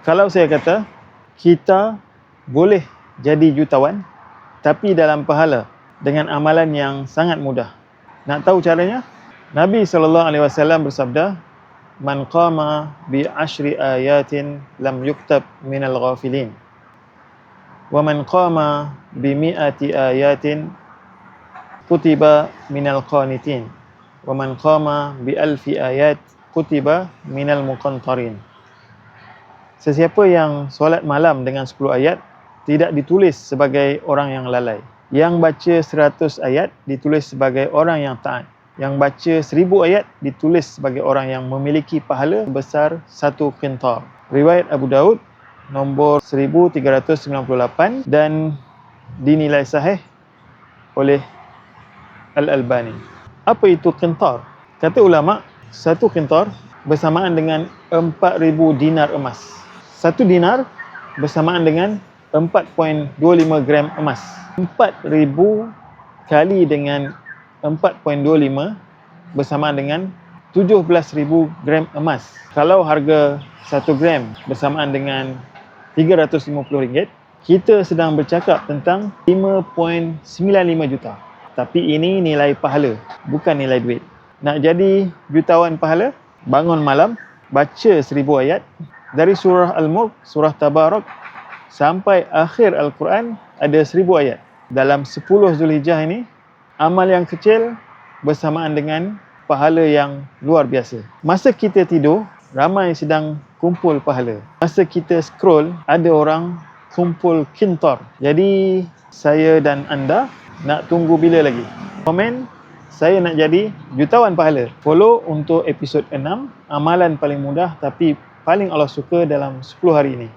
Kalau saya kata, kita boleh jadi jutawan, tapi dalam pahala, dengan amalan yang sangat mudah. Nak tahu caranya? Nabi SAW bersabda, Man qama bi ashri ayatin lam yuktab minal ghafilin. Wa man qama bi mi'ati ayatin kutiba minal qanitin. Wa man qama bi alfi ayat kutiba minal muqantarin. Sesiapa yang solat malam dengan 10 ayat tidak ditulis sebagai orang yang lalai. Yang baca 100 ayat ditulis sebagai orang yang taat. Yang baca 1000 ayat ditulis sebagai orang yang memiliki pahala besar 1 qintar. Riwayat Abu Daud nombor 1398 dan dinilai sahih oleh Al-Albani. Apa itu qintar? Kata ulama, 1 qintar bersamaan dengan 4000 dinar emas. 1 dinar bersamaan dengan 4.25 gram emas. 4000 kali dengan 4.25 bersamaan dengan 17,000 gram emas. Kalau harga 1 gram bersamaan dengan RM350, kita sedang bercakap tentang 5.95 juta. Tapi ini nilai pahala, bukan nilai duit. Nak jadi jutawan pahala, bangun malam, baca 1000 ayat, dari surah Al-Mulk, surah Tabarak, sampai akhir Al-Quran ada 1000 ayat. Dalam 10 Zulhijjah ini, amal yang kecil bersamaan dengan pahala yang luar biasa. Masa kita tidur, ramai sedang kumpul pahala. Masa kita scroll, ada orang kumpul qintar. Jadi, saya dan anda nak tunggu bila lagi? Komen, saya nak jadi jutawan pahala. Follow untuk episod 6, amalan paling mudah tapi paling Allah suka dalam 10 hari ini.